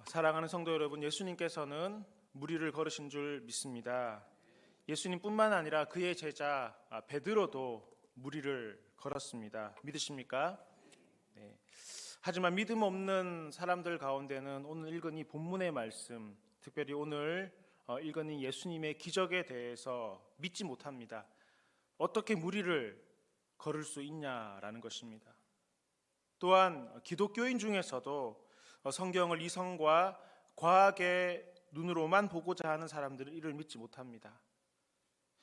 사랑하는 성도 여러분, 예수님께서는 무리를 걸으신 줄 믿습니다. 예수님뿐만 아니라 그의 제자 베드로도 무리를 걸었습니다. 믿으십니까? 네. 하지만 믿음 없는 사람들 가운데는 오늘 읽은 이 본문의 말씀, 특별히 오늘 읽은 이 예수님의 기적에 대해서 믿지 못합니다. 어떻게 무리를 걸을 수 있냐라는 것입니다. 또한 기독교인 중에서도 성경을 이성과 과학의 눈으로만 보고자 하는 사람들은 이를 믿지 못합니다.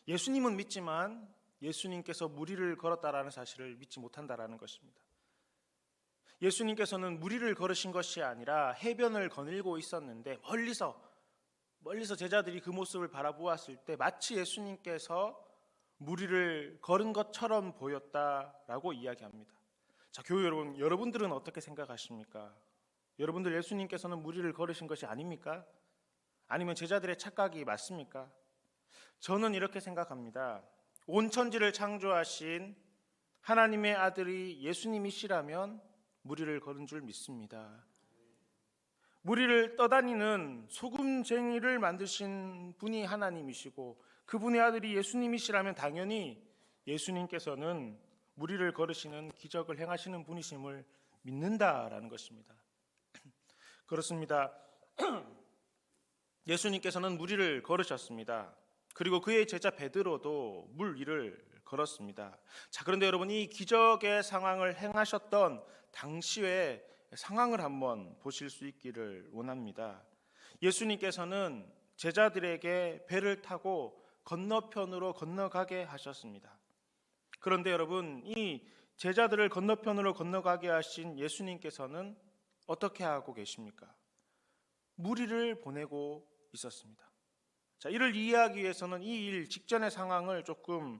예수님은 믿지만 예수님께서 무리를 걸었다라는 사실을 믿지 못한다라는 것입니다. 예수님께서는 무리를 걸으신 것이 아니라 해변을 거닐고 있었는데 멀리서 제자들이 그 모습을 바라보았을 때 마치 예수님께서 무리를 걸은 것처럼 보였다라고 이야기합니다. 자, 교회 여러분, 여러분들은 어떻게 생각하십니까? 여러분들 예수님께서는 무리를 걸으신 것이 아닙니까? 아니면 제자들의 착각이 맞습니까? 저는 이렇게 생각합니다. 온 천지를 창조하신 하나님의 아들이 예수님이시라면 무리를 걸은 줄 믿습니다. 무리를 떠다니는 소금쟁이를 만드신 분이 하나님이시고 그분의 아들이 예수님이시라면 당연히 예수님께서는 무리를 걸으시는 기적을 행하시는 분이심을 믿는다라는 것입니다. 그렇습니다. 예수님께서는 무리를 걸으셨습니다. 그리고 그의 제자 베드로도 물 위를 걸었습니다. 자, 그런데 여러분, 이 기적의 상황을 행하셨던 당시의 상황을 한번 보실 수 있기를 원합니다. 예수님께서는 제자들에게 배를 타고 건너편으로 건너가게 하셨습니다. 그런데 여러분, 이 제자들을 건너편으로 건너가게 하신 예수님께서는 어떻게 하고 계십니까? 무리를 보내고 있었습니다. 자, 이를 이해하기 위해서는 이 일 직전의 상황을 조금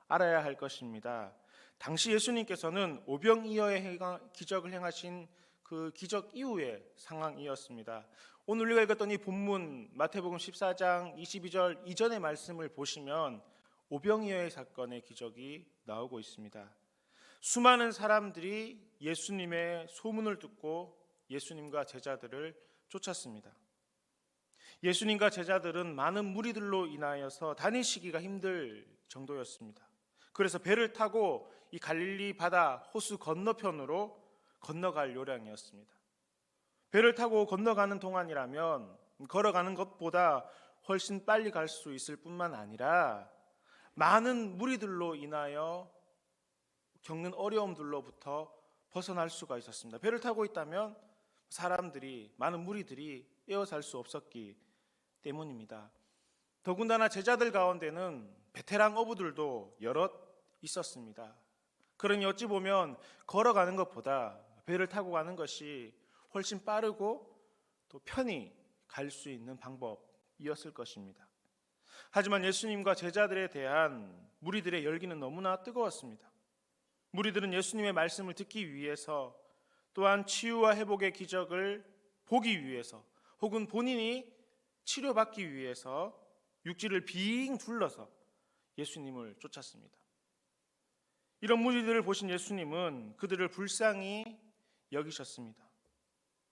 알아야 할 것입니다. 당시 예수님께서는 오병이어의 기적을 행하신 그 기적 이후의 상황이었습니다. 오늘 우리가 읽었던 이 본문 마태복음 14장 22절 이전의 말씀을 보시면 오병이어의 사건의 기적이 나오고 있습니다. 수많은 사람들이 예수님의 소문을 듣고 예수님과 제자들을 쫓았습니다. 예수님과 제자들은 많은 무리들로 인하여서 다니시기가 힘들 정도였습니다. 그래서 배를 타고 이 갈릴리 바다 호수 건너편으로 건너갈 요량이었습니다. 배를 타고 건너가는 동안이라면 걸어가는 것보다 훨씬 빨리 갈 수 있을 뿐만 아니라 많은 무리들로 인하여 겪는 어려움들로부터 벗어날 수가 있었습니다. 배를 타고 있다면 많은 무리들이 에워살 수 없었기 때문입니다. 더군다나 제자들 가운데는 베테랑 어부들도 여럿 있었습니다. 그러니 어찌 보면 걸어가는 것보다 배를 타고 가는 것이 훨씬 빠르고 또 편히 갈 수 있는 방법이었을 것입니다. 하지만 예수님과 제자들에 대한 무리들의 열기는 너무나 뜨거웠습니다. 무리들은 예수님의 말씀을 듣기 위해서 또한 치유와 회복의 기적을 보기 위해서 혹은 본인이 치료받기 위해서 육지를 빙 둘러서 예수님을 쫓았습니다. 이런 무리들을 보신 예수님은 그들을 불쌍히 여기셨습니다.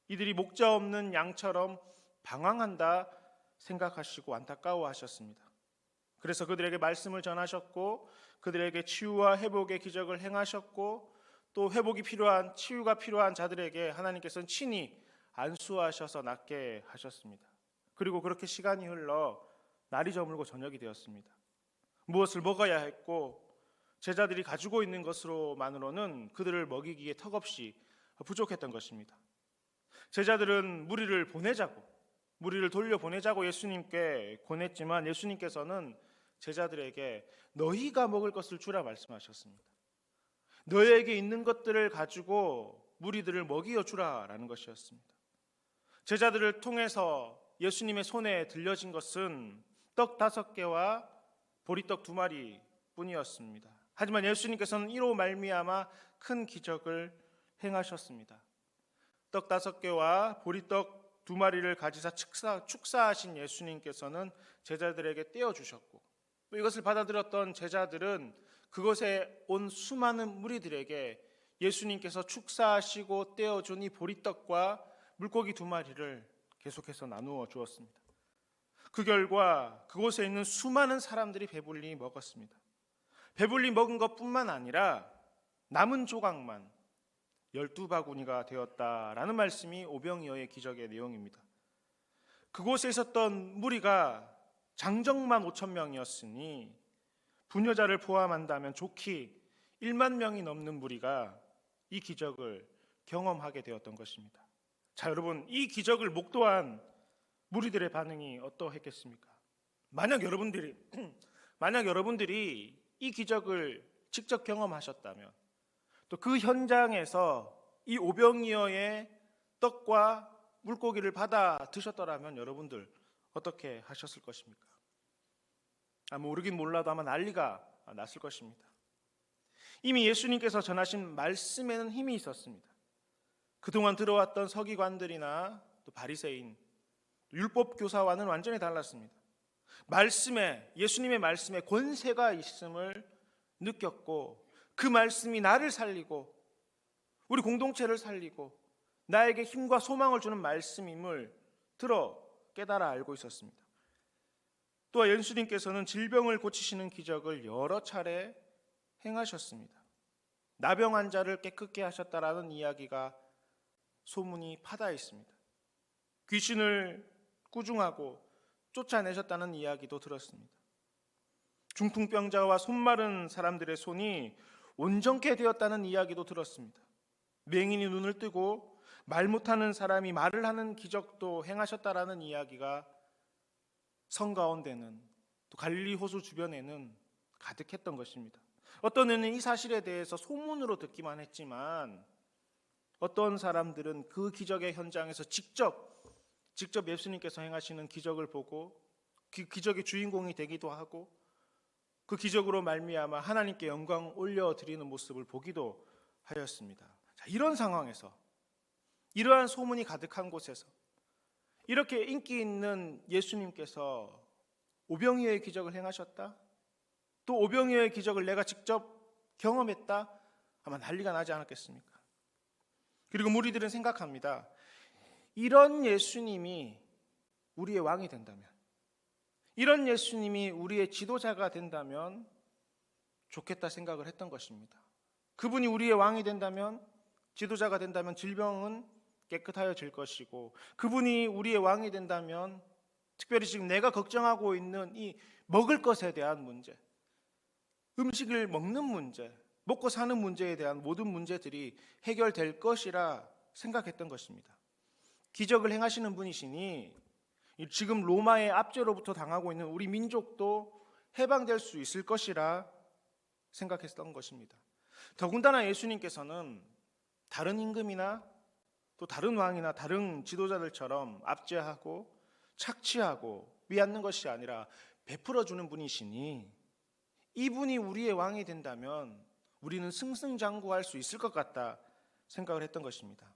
이들이 목자 없는 양처럼 방황한다 생각하시고 안타까워하셨습니다. 그래서 그들에게 말씀을 전하셨고 그들에게 치유와 회복의 기적을 행하셨고 또 치유가 필요한 자들에게 하나님께서는 친히 안수하셔서 낫게 하셨습니다. 그리고 그렇게 시간이 흘러 날이 저물고 저녁이 되었습니다. 무엇을 먹어야 했고 제자들이 가지고 있는 것으로만으로는 그들을 먹이기에 턱없이 부족했던 것입니다. 제자들은 무리를 돌려보내자고 예수님께 권했지만 예수님께서는 제자들에게 너희가 먹을 것을 주라 말씀하셨습니다. 너희에게 있는 것들을 가지고 무리들을 먹이어 주라라는 것이었습니다. 제자들을 통해서 예수님의 손에 들려진 것은 떡 5개와 보리떡 2마리 뿐이었습니다. 하지만 예수님께서는 이로 말미암아 큰 기적을 행하셨습니다. 떡 5개와 보리떡 2마리를 가지사 축사하신 예수님께서는 제자들에게 떼어주셨고 또 이것을 받아들였던 제자들은 그것에 온 수많은 무리들에게 예수님께서 축사하시고 떼어준 이 보리떡과 물고기 2마리를 계속해서 나누어 주었습니다. 그 결과 그곳에 있는 수많은 사람들이 배불리 먹었습니다. 배불리 먹은 것뿐만 아니라 남은 조각만 12바구니가 되었다라는 말씀이 오병이어의 기적의 내용입니다. 그곳에 있었던 무리가 장정만 5천 명이었으니 부녀자를 포함한다면 좋게 1만 명이 넘는 무리가 이 기적을 경험하게 되었던 것입니다. 자, 여러분, 이 기적을 목도한 무리들의 반응이 어떠했겠습니까? 만약 여러분들이 이 기적을 직접 경험하셨다면, 또 그 현장에서 이 오병이어의 떡과 물고기를 받아 드셨더라면 여러분들 어떻게 하셨을 것입니까? 모르긴 몰라도 아마 난리가 났을 것입니다. 이미 예수님께서 전하신 말씀에는 힘이 있었습니다. 그동안 들어왔던 서기관들이나 또 바리새인, 율법 교사와는 완전히 달랐습니다. 예수님의 말씀에 권세가 있음을 느꼈고, 그 말씀이 나를 살리고 우리 공동체를 살리고 나에게 힘과 소망을 주는 말씀임을 들어 깨달아 알고 있었습니다. 또한 예수님께서는 질병을 고치시는 기적을 여러 차례 행하셨습니다. 나병 환자를 깨끗게 하셨다라는 이야기가 소문이 파다 있습니다. 귀신을 꾸중하고 쫓아내셨다는 이야기도 들었습니다. 중풍병자와 손 마른 사람들의 손이 온전케 되었다는 이야기도 들었습니다. 맹인이 눈을 뜨고 말 못하는 사람이 말을 하는 기적도 행하셨다라는 이야기가 성 가운데는, 또 갈릴리 호수 주변에는 가득했던 것입니다. 어떤 이는 이 사실에 대해서 소문으로 듣기만 했지만, 어떤 사람들은 그 기적의 현장에서 직접 예수님께서 행하시는 기적을 보고 그 기적의 주인공이 되기도 하고, 그 기적으로 말미암아 하나님께 영광 올려드리는 모습을 보기도 하였습니다. 자, 이런 상황에서, 이러한 소문이 가득한 곳에서 이렇게 인기 있는 예수님께서 오병이어의 기적을 행하셨다? 또 오병이어의 기적을 내가 직접 경험했다? 아마 난리가 나지 않았겠습니까? 그리고 무리들은 생각합니다. 이런 예수님이 우리의 왕이 된다면, 이런 예수님이 우리의 지도자가 된다면 좋겠다 생각을 했던 것입니다. 그분이 우리의 왕이 된다면, 지도자가 된다면 질병은 깨끗하여질 것이고, 그분이 우리의 왕이 된다면 특별히 지금 내가 걱정하고 있는 이 먹을 것에 대한 문제, 음식을 먹는 문제, 먹고 사는 문제에 대한 모든 문제들이 해결될 것이라 생각했던 것입니다. 기적을 행하시는 분이시니 지금 로마의 압제로부터 당하고 있는 우리 민족도 해방될 수 있을 것이라 생각했던 것입니다. 더군다나 예수님께서는 다른 임금이나 또 다른 왕이나 다른 지도자들처럼 압제하고 착취하고 빼앗는 것이 아니라 베풀어주는 분이시니, 이분이 우리의 왕이 된다면 우리는 승승장구할 수 있을 것 같다 생각을 했던 것입니다.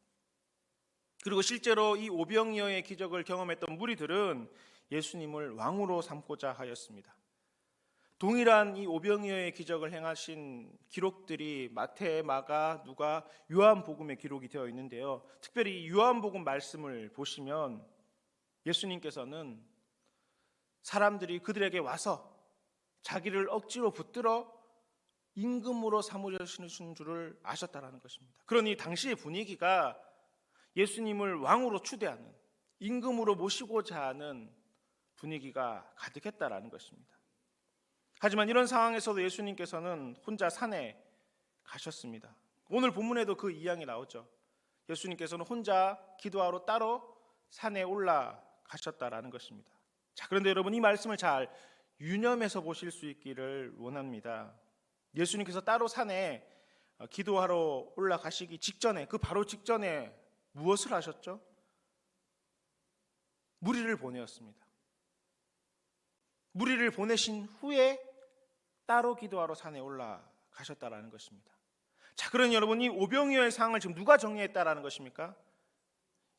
그리고 실제로 이 오병이어의 기적을 경험했던 무리들은 예수님을 왕으로 삼고자 하였습니다. 동일한 이 오병이어의 기적을 행하신 기록들이 마태, 마가, 누가, 요한복음에 기록이 되어 있는데요. 특별히 이 요한복음 말씀을 보시면 예수님께서는 사람들이 그들에게 와서 자기를 억지로 붙들어 임금으로 삼으시는 줄을 아셨다라는 것입니다. 그러니 당시의 분위기가 예수님을 왕으로 추대하는, 임금으로 모시고자 하는 분위기가 가득했다라는 것입니다. 하지만 이런 상황에서도 예수님께서는 혼자 산에 가셨습니다. 오늘 본문에도 그 이야기 나오죠. 예수님께서는 혼자 기도하러 따로 산에 올라가셨다라는 것입니다. 자, 그런데 여러분, 이 말씀을 잘 유념해서 보실 수 있기를 원합니다. 예수님께서 따로 산에 기도하러 올라가시기 직전에, 그 바로 직전에 무엇을 하셨죠? 무리를 보내었습니다. 무리를 보내신 후에 따로 기도하러 산에 올라가셨다라는 것입니다. 자, 그러니 여러분, 이 오병이어의 상황을 지금 누가 정리했다라는 것입니까?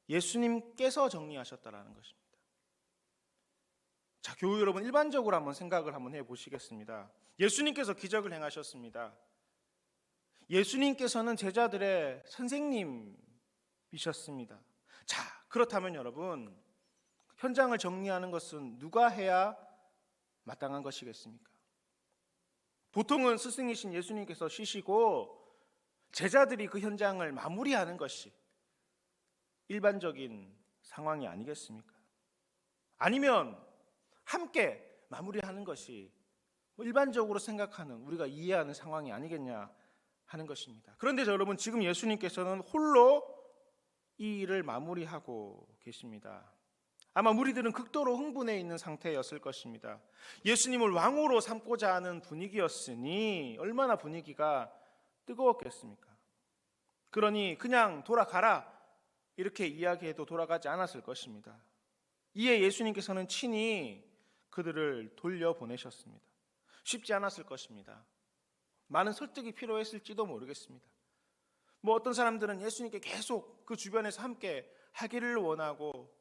예수님께서 정리하셨다라는 것입니다. 자, 교우 여러분, 일반적으로 한번 생각을 한번 해보시겠습니다. 예수님께서 기적을 행하셨습니다. 예수님께서는 제자들의 선생님이셨습니다. 자, 그렇다면 여러분, 현장을 정리하는 것은 누가 해야 마땅한 것이겠습니까? 보통은 스승이신 예수님께서 쉬시고 제자들이 그 현장을 마무리하는 것이 일반적인 상황이 아니겠습니까? 아니면 함께 마무리하는 것이 일반적으로 생각하는, 우리가 이해하는 상황이 아니겠냐 하는 것입니다. 그런데 여러분, 지금 예수님께서는 홀로 이 일을 마무리하고 계십니다. 아마 무리들은 극도로 흥분해 있는 상태였을 것입니다. 예수님을 왕으로 삼고자 하는 분위기였으니 얼마나 분위기가 뜨거웠겠습니까? 그러니 그냥 돌아가라 이렇게 이야기해도 돌아가지 않았을 것입니다. 이에 예수님께서는 친히 그들을 돌려보내셨습니다. 쉽지 않았을 것입니다. 많은 설득이 필요했을지도 모르겠습니다. 어떤 사람들은 예수님께 계속 그 주변에서 함께 하기를 원하고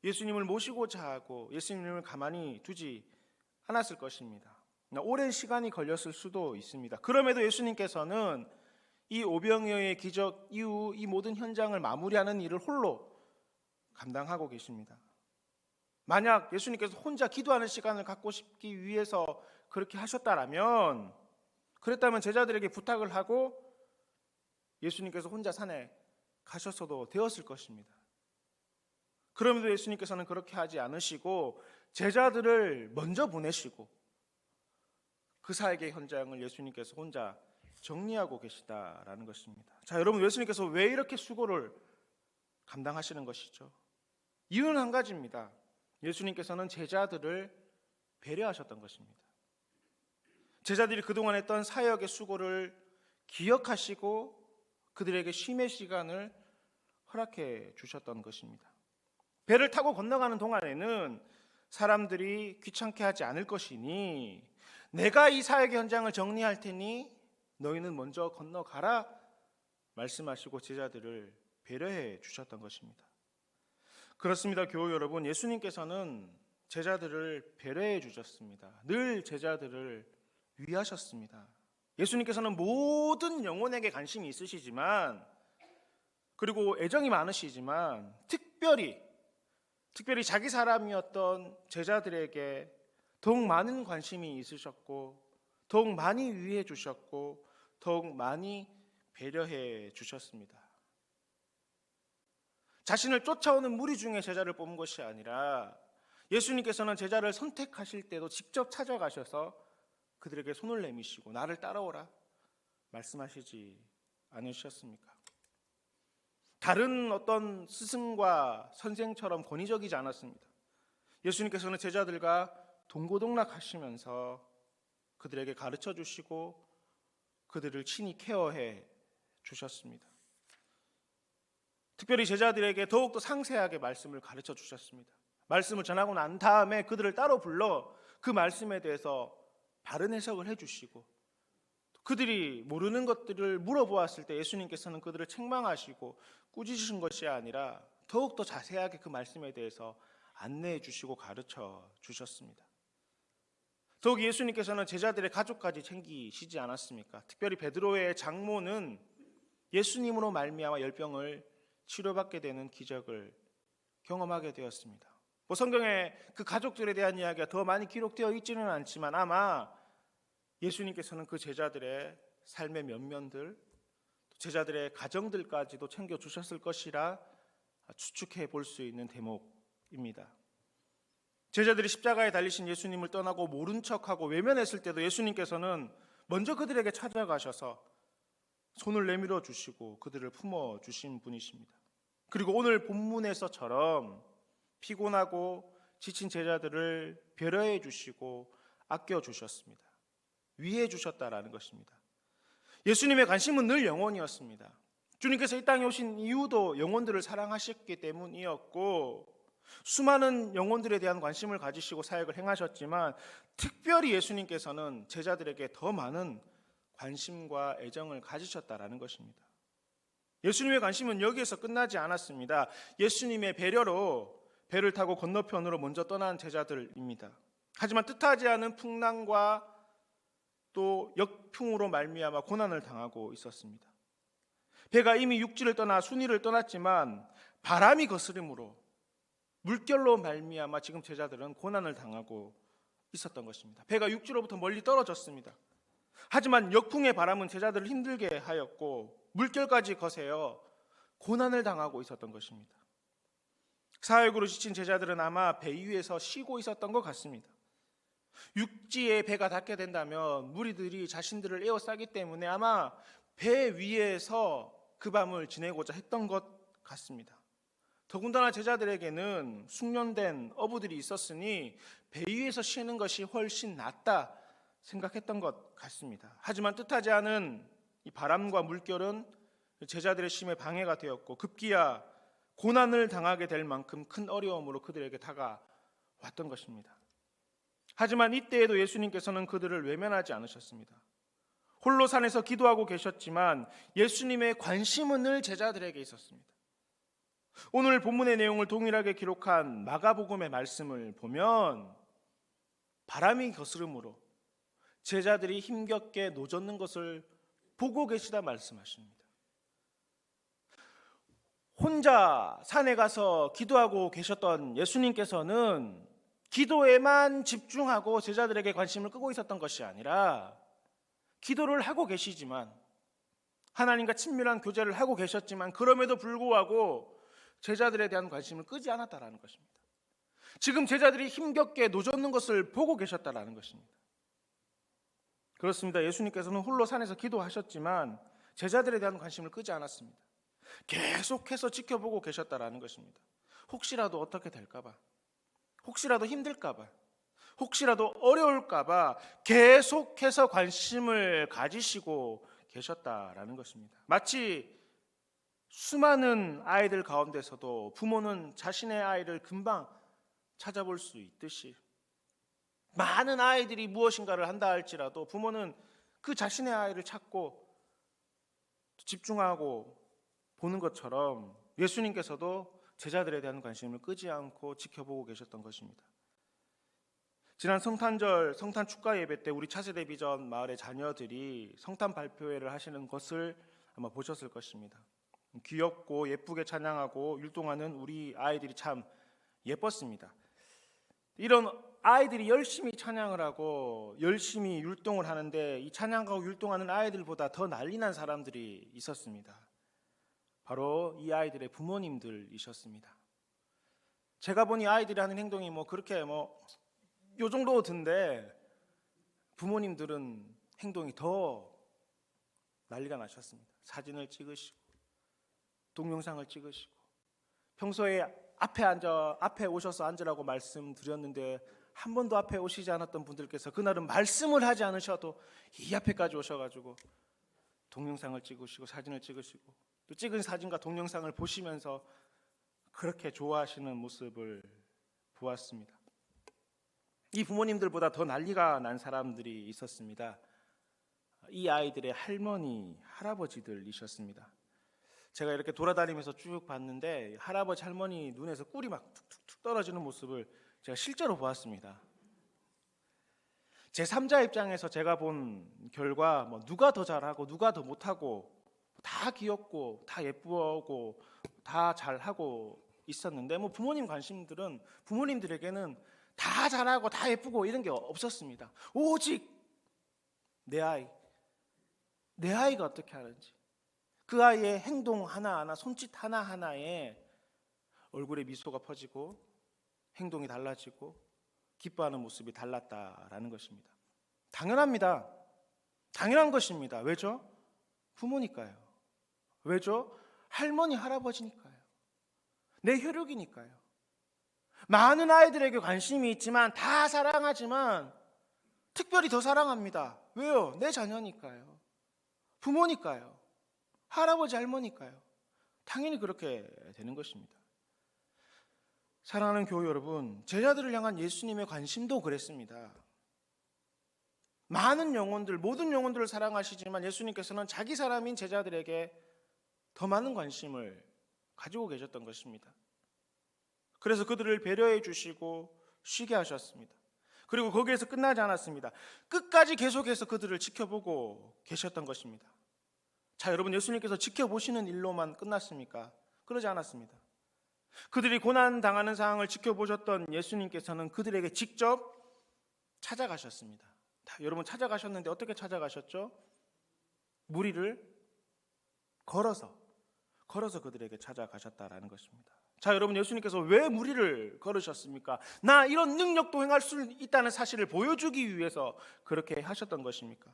예수님을 모시고자 하고 예수님을 가만히 두지 않았을 것입니다. 오랜 시간이 걸렸을 수도 있습니다. 그럼에도 예수님께서는 이 오병이어의 기적 이후 이 모든 현장을 마무리하는 일을 홀로 감당하고 계십니다. 만약 예수님께서 혼자 기도하는 시간을 갖고 싶기 위해서 그렇게 하셨다라면, 그랬다면 제자들에게 부탁을 하고 예수님께서 혼자 산에 가셨어도 되었을 것입니다. 그럼에도 예수님께서는 그렇게 하지 않으시고 제자들을 먼저 보내시고 그 사역의 현장을 예수님께서 혼자 정리하고 계시다라는 것입니다. 자, 여러분, 예수님께서 왜 이렇게 수고를 감당하시는 것이죠? 이유는 한 가지입니다. 예수님께서는 제자들을 배려하셨던 것입니다. 제자들이 그동안 했던 사역의 수고를 기억하시고 그들에게 쉼의 시간을 허락해 주셨던 것입니다. 배를 타고 건너가는 동안에는 사람들이 귀찮게 하지 않을 것이니 내가 이 사역의 현장을 정리할 테니 너희는 먼저 건너가라 말씀하시고 제자들을 배려해 주셨던 것입니다. 그렇습니다, 교우 여러분. 예수님께서는 제자들을 배려해 주셨습니다. 늘 제자들을 위하셨습니다. 예수님께서는 모든 영혼에게 관심이 있으시지만, 그리고 애정이 많으시지만 특별히 자기 사람이었던 제자들에게 더욱 많은 관심이 있으셨고 더욱 많이 위해 주셨고 더욱 많이 배려해 주셨습니다. 자신을 쫓아오는 무리 중에 제자를 뽑은 것이 아니라 예수님께서는 제자를 선택하실 때도 직접 찾아가셔서 그들에게 손을 내미시고 나를 따라오라 말씀하시지 않으셨습니까? 다른 어떤 스승과 선생처럼 권위적이지 않았습니다. 예수님께서는 제자들과 동고동락하시면서 그들에게 가르쳐 주시고 그들을 친히 케어해 주셨습니다. 특별히 제자들에게 더욱더 상세하게 말씀을 가르쳐 주셨습니다. 말씀을 전하고 난 다음에 그들을 따로 불러 그 말씀에 대해서 바른 해석을 해주시고, 그들이 모르는 것들을 물어보았을 때 예수님께서는 그들을 책망하시고 꾸짖으신 것이 아니라 더욱더 자세하게 그 말씀에 대해서 안내해 주시고 가르쳐 주셨습니다. 더욱 예수님께서는 제자들의 가족까지 챙기시지 않았습니까? 특별히 베드로의 장모는 예수님으로 말미암아 열병을 치료받게 되는 기적을 경험하게 되었습니다. 성경에 그 가족들에 대한 이야기가 더 많이 기록되어 있지는 않지만 아마 예수님께서는 그 제자들의 삶의 면면들, 제자들의 가정들까지도 챙겨주셨을 것이라 추측해 볼 수 있는 대목입니다. 제자들이 십자가에 달리신 예수님을 떠나고 모른 척하고 외면했을 때도 예수님께서는 먼저 그들에게 찾아가셔서 손을 내밀어 주시고 그들을 품어 주신 분이십니다. 그리고 오늘 본문에서처럼 피곤하고 지친 제자들을 배려해 주시고 아껴 주셨습니다. 위해 주셨다라는 것입니다. 예수님의 관심은 늘 영혼이었습니다. 주님께서 이 땅에 오신 이유도 영혼들을 사랑하셨기 때문이었고, 수많은 영혼들에 대한 관심을 가지시고 사역을 행하셨지만 특별히 예수님께서는 제자들에게 더 많은 관심과 애정을 가지셨다라는 것입니다. 예수님의 관심은 여기에서 끝나지 않았습니다. 예수님의 배려로 배를 타고 건너편으로 먼저 떠난 제자들입니다. 하지만 뜻하지 않은 풍랑과 또 역풍으로 말미암아 고난을 당하고 있었습니다. 배가 이미 육지를 떠나 순위를 떠났지만 바람이 거스름으로 물결로 말미암아 지금 제자들은 고난을 당하고 있었던 것입니다. 배가 육지로부터 멀리 떨어졌습니다. 하지만 역풍의 바람은 제자들을 힘들게 하였고 물결까지 거세어 고난을 당하고 있었던 것입니다. 사역으로 지친 제자들은 아마 배 위에서 쉬고 있었던 것 같습니다. 육지에 배가 닿게 된다면 무리들이 자신들을 에워싸기 때문에 아마 배 위에서 그 밤을 지내고자 했던 것 같습니다. 더군다나 제자들에게는 숙련된 어부들이 있었으니 배 위에서 쉬는 것이 훨씬 낫다 생각했던 것 같습니다. 하지만 뜻하지 않은 이 바람과 물결은 제자들의 쉼에 방해가 되었고 급기야 고난을 당하게 될 만큼 큰 어려움으로 그들에게 다가왔던 것입니다. 하지만 이때에도 예수님께서는 그들을 외면하지 않으셨습니다. 홀로 산에서 기도하고 계셨지만 예수님의 관심은 늘 제자들에게 있었습니다. 오늘 본문의 내용을 동일하게 기록한 마가복음의 말씀을 보면 바람이 거스름으로 제자들이 힘겹게 노젓는 것을 보고 계시다 말씀하십니다. 혼자 산에 가서 기도하고 계셨던 예수님께서는 기도에만 집중하고 제자들에게 관심을 끄고 있었던 것이 아니라 기도를 하고 계시지만 하나님과 친밀한 교제를 하고 계셨지만 그럼에도 불구하고 제자들에 대한 관심을 끄지 않았다라는 것입니다. 지금 제자들이 힘겹게 노젓는 것을 보고 계셨다라는 것입니다. 그렇습니다. 예수님께서는 홀로 산에서 기도하셨지만 제자들에 대한 관심을 끄지 않았습니다. 계속해서 지켜보고 계셨다라는 것입니다. 혹시라도 어떻게 될까봐, 혹시라도 힘들까봐, 혹시라도 어려울까봐 계속해서 관심을 가지시고 계셨다라는 것입니다. 마치 수많은 아이들 가운데서도 부모는 자신의 아이를 금방 찾아볼 수 있듯이 많은 아이들이 무엇인가를 한다 할지라도 부모는 그 자신의 아이를 찾고 집중하고 보는 것처럼 예수님께서도 제자들에 대한 관심을 끄지 않고 지켜보고 계셨던 것입니다. 지난 성탄절 성탄 축가 예배 때 우리 차세대 비전 마을의 자녀들이 성탄 발표회를 하시는 것을 아마 보셨을 것입니다. 귀엽고 예쁘게 찬양하고 율동하는 우리 아이들이 참 예뻤습니다. 이런 아이들이 열심히 찬양을 하고 열심히 율동을 하는데 이 찬양하고 율동하는 아이들보다 더 난리난 사람들이 있었습니다. 바로 이 아이들의 부모님들이셨습니다. 제가 보니 아이들이 하는 행동이 그렇게 요 정도던데 부모님들은 행동이 더 난리가 나셨습니다. 사진을 찍으시고 동영상을 찍으시고 평소에 앞에 오셔서 앉으라고 말씀드렸는데 한 번도 앞에 오시지 않았던 분들께서 그날은 말씀을 하지 않으셔도 이 앞에까지 오셔가지고 동영상을 찍으시고 사진을 찍으시고 또 찍은 사진과 동영상을 보시면서 그렇게 좋아하시는 모습을 보았습니다. 이 부모님들보다 더 난리가 난 사람들이 있었습니다. 이 아이들의 할머니, 할아버지들이셨습니다. 제가 이렇게 돌아다니면서 쭉 봤는데 할아버지, 할머니 눈에서 꿀이 막 툭툭툭 떨어지는 모습을 제가 실제로 보았습니다. 제3자 입장에서 제가 본 결과 누가 더 잘하고 누가 더 못하고 다 귀엽고 다 예쁘고 다 잘하고 있었는데 부모님 관심들은 부모님들에게는 다 잘하고 다 예쁘고 이런 게 없었습니다. 오직 내 아이가 어떻게 하는지, 그 아이의 행동 하나하나, 손짓 하나하나에 얼굴에 미소가 퍼지고 행동이 달라지고 기뻐하는 모습이 달랐다라는 것입니다. 당연합니다. 당연한 것입니다. 왜죠? 부모니까요. 왜죠? 할머니, 할아버지니까요. 내 혈육이니까요. 많은 아이들에게 관심이 있지만 다 사랑하지만 특별히 더 사랑합니다. 왜요? 내 자녀니까요. 부모니까요. 할아버지, 할머니까요. 당연히 그렇게 되는 것입니다. 사랑하는 교회 여러분, 제자들을 향한 예수님의 관심도 그랬습니다. 많은 영혼들, 모든 영혼들을 사랑하시지만 예수님께서는 자기 사람인 제자들에게 더 많은 관심을 가지고 계셨던 것입니다. 그래서 그들을 배려해 주시고 쉬게 하셨습니다. 그리고 거기에서 끝나지 않았습니다. 끝까지 계속해서 그들을 지켜보고 계셨던 것입니다. 자, 여러분, 예수님께서 지켜보시는 일로만 끝났습니까? 그러지 않았습니다. 그들이 고난 당하는 상황을 지켜보셨던 예수님께서는 그들에게 직접 찾아가셨습니다. 여러분, 찾아가셨는데 어떻게 찾아가셨죠? 무리를 걸어서 그들에게 찾아가셨다라는 것입니다. 자, 여러분, 예수님께서 왜 무리를 걸으셨습니까? 나 이런 능력도 행할 수 있다는 사실을 보여주기 위해서 그렇게 하셨던 것입니까?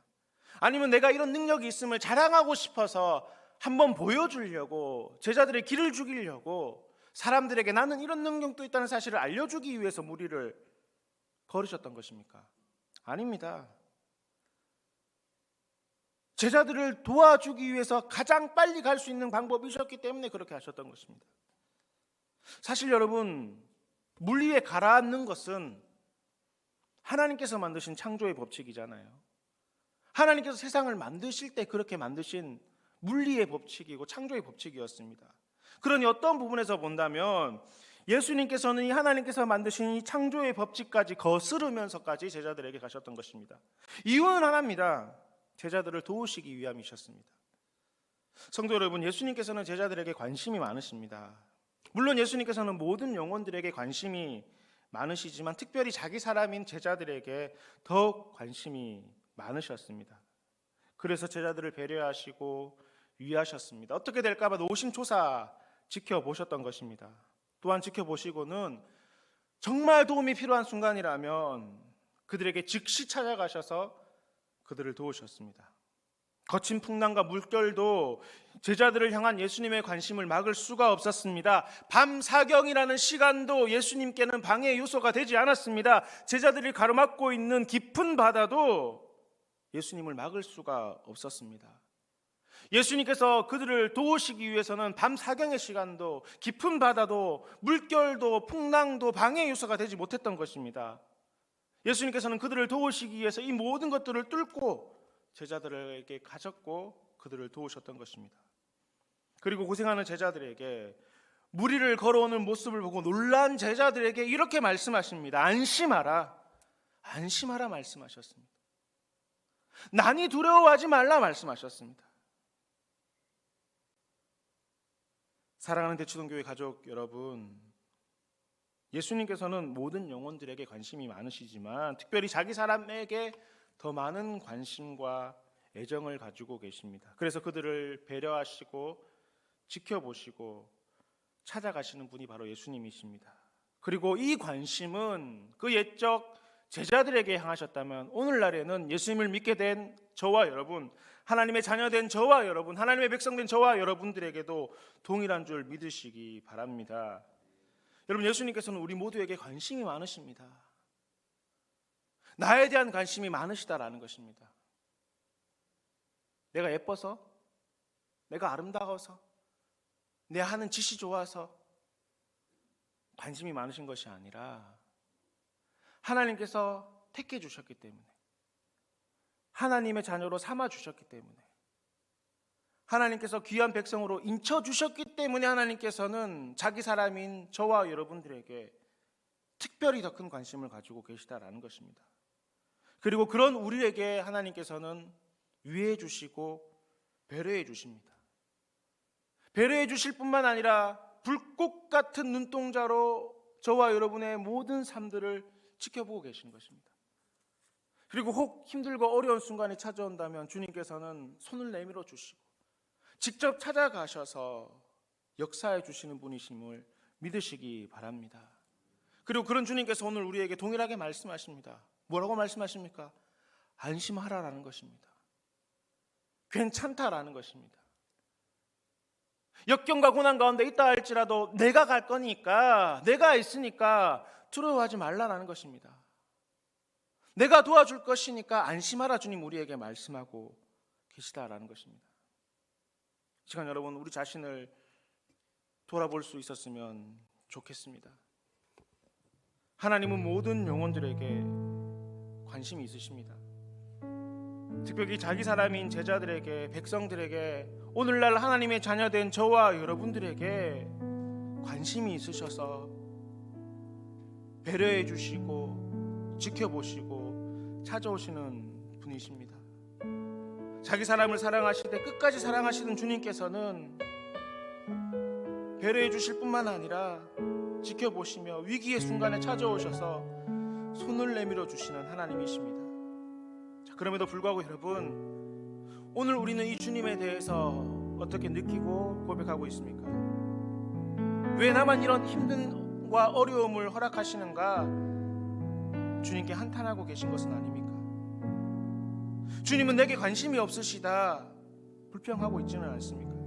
아니면 내가 이런 능력이 있음을 자랑하고 싶어서 한번 보여주려고, 제자들의 길을 죽이려고, 사람들에게 나는 이런 능력도 있다는 사실을 알려주기 위해서 무리를 걸으셨던 것입니까? 아닙니다. 제자들을 도와주기 위해서 가장 빨리 갈 수 있는 방법이셨기 때문에 그렇게 하셨던 것입니다. 사실 여러분, 물 위에 가라앉는 것은 하나님께서 만드신 창조의 법칙이잖아요. 하나님께서 세상을 만드실 때 그렇게 만드신 물리의 법칙이고 창조의 법칙이었습니다. 그러니 어떤 부분에서 본다면 예수님께서는 이 하나님께서 만드신 이 창조의 법칙까지 거스르면서까지 제자들에게 가셨던 것입니다. 이유는 하나입니다. 제자들을 도우시기 위함이셨습니다. 성도 여러분, 예수님께서는 제자들에게 관심이 많으십니다. 물론 예수님께서는 모든 영혼들에게 관심이 많으시지만 특별히 자기 사람인 제자들에게 더욱 관심이 많으셨습니다. 그래서 제자들을 배려하시고 위하셨습니다. 어떻게 될까 봐 노심초사 지켜보셨던 것입니다. 또한 지켜보시고는 정말 도움이 필요한 순간이라면 그들에게 즉시 찾아가셔서 그들을 도우셨습니다. 거친 풍랑과 물결도 제자들을 향한 예수님의 관심을 막을 수가 없었습니다. 밤 사경이라는 시간도 예수님께는 방해 요소가 되지 않았습니다. 제자들이 가로막고 있는 깊은 바다도 예수님을 막을 수가 없었습니다. 예수님께서 그들을 도우시기 위해서는 밤 사경의 시간도, 깊은 바다도, 물결도, 풍랑도 방해 요소가 되지 못했던 것입니다. 예수님께서는 그들을 도우시기 위해서 이 모든 것들을 뚫고 제자들에게 가셨고 그들을 도우셨던 것입니다. 그리고 고생하는 제자들에게, 무리를 걸어오는 모습을 보고 놀란 제자들에게 이렇게 말씀하십니다. 안심하라, 안심하라 말씀하셨습니다. 난이 두려워하지 말라 말씀하셨습니다. 사랑하는 대치동교회 가족 여러분, 예수님께서는 모든 영혼들에게 관심이 많으시지만 특별히 자기 사람에게 더 많은 관심과 애정을 가지고 계십니다. 그래서 그들을 배려하시고 지켜보시고 찾아가시는 분이 바로 예수님이십니다. 그리고 이 관심은 그 옛적 제자들에게 향하셨다면 오늘날에는 예수님을 믿게 된 저와 여러분, 하나님의 자녀된 저와 여러분, 하나님의 백성된 저와 여러분들에게도 동일한 줄 믿으시기 바랍니다. 여러분, 예수님께서는 우리 모두에게 관심이 많으십니다. 나에 대한 관심이 많으시다라는 것입니다. 내가 예뻐서, 내가 아름다워서, 내 하는 짓이 좋아서 관심이 많으신 것이 아니라 하나님께서 택해 주셨기 때문에, 하나님의 자녀로 삼아 주셨기 때문에, 하나님께서 귀한 백성으로 인쳐 주셨기 때문에 하나님께서는 자기 사람인 저와 여러분들에게 특별히 더 큰 관심을 가지고 계시다라는 것입니다. 그리고 그런 우리에게 하나님께서는 위해 주시고 배려해 주십니다. 배려해 주실 뿐만 아니라 불꽃 같은 눈동자로 저와 여러분의 모든 삶들을 지켜보고 계신 것입니다. 그리고 혹 힘들고 어려운 순간이 찾아온다면 주님께서는 손을 내밀어 주시고 직접 찾아가셔서 역사해 주시는 분이심을 믿으시기 바랍니다. 그리고 그런 주님께서 오늘 우리에게 동일하게 말씀하십니다. 뭐라고 말씀하십니까? 안심하라라는 것입니다. 괜찮다라는 것입니다. 역경과 고난 가운데 있다 할지라도 내가 갈 거니까, 내가 있으니까 두려워하지 말라라는 것입니다. 내가 도와줄 것이니까 안심하라, 주님 우리에게 말씀하고 계시다라는 것입니다. 이 시간 여러분, 우리 자신을 돌아볼 수 있었으면 좋겠습니다. 하나님은 모든 영혼들에게 관심이 있으십니다. 특별히 자기 사람인 제자들에게, 백성들에게, 오늘날 하나님의 자녀된 저와 여러분들에게 관심이 있으셔서 배려해 주시고 지켜보시고 찾아오시는 분이십니다. 자기 사람을 사랑하시되 끝까지 사랑하시는 주님께서는 배려해 주실 뿐만 아니라 지켜보시며 위기의 순간에 찾아오셔서 손을 내밀어 주시는 하나님이십니다. 자, 그럼에도 불구하고 여러분, 오늘 우리는 이 주님에 대해서 어떻게 느끼고 고백하고 있습니까? 왜 나만 이런 힘든과 어려움을 허락하시는가? 주님께 한탄하고 계신 것은 아닙니까? 주님은 내게 관심이 없으시다 불평하고 있지는 않습니까?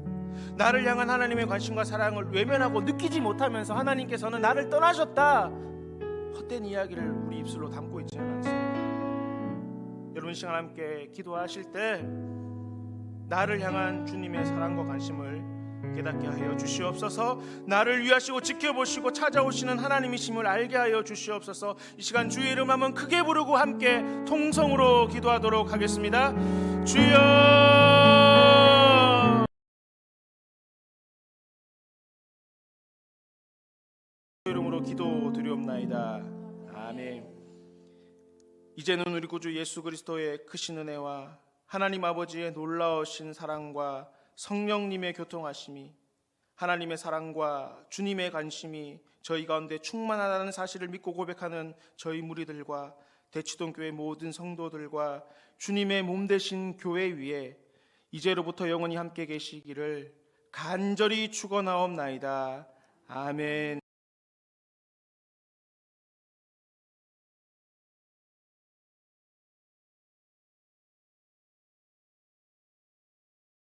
나를 향한 하나님의 관심과 사랑을 외면하고 느끼지 못하면서 하나님께서는 나를 떠나셨다 헛된 이야기를 우리 입술로 담고 있지는 않습니까? 여러분, 시간 함께 기도하실 때 나를 향한 주님의 사랑과 관심을 깨닫게 하여 주시옵소서. 나를 위하시고 지켜보시고 찾아오시는 하나님이심을 알게 하여 주시옵소서. 이 시간 주의 이름 한번 크게 부르고 함께 통성으로 기도하도록 하겠습니다. 주여, 이름으로 기도드리옵나이다. 아멘. 이제는 우리 구주 예수 그리스도의 크신 은혜와 하나님 아버지의 놀라우신 사랑과 성령님의 교통하심이, 하나님의 사랑과 주님의 관심이 저희 가운데 충만하다는 사실을 믿고 고백하는 저희 무리들과 대치동 교회 모든 성도들과 주님의 몸 되신 교회 위에 이제로부터 영원히 함께 계시기를 간절히 축원하옵나이다. 아멘.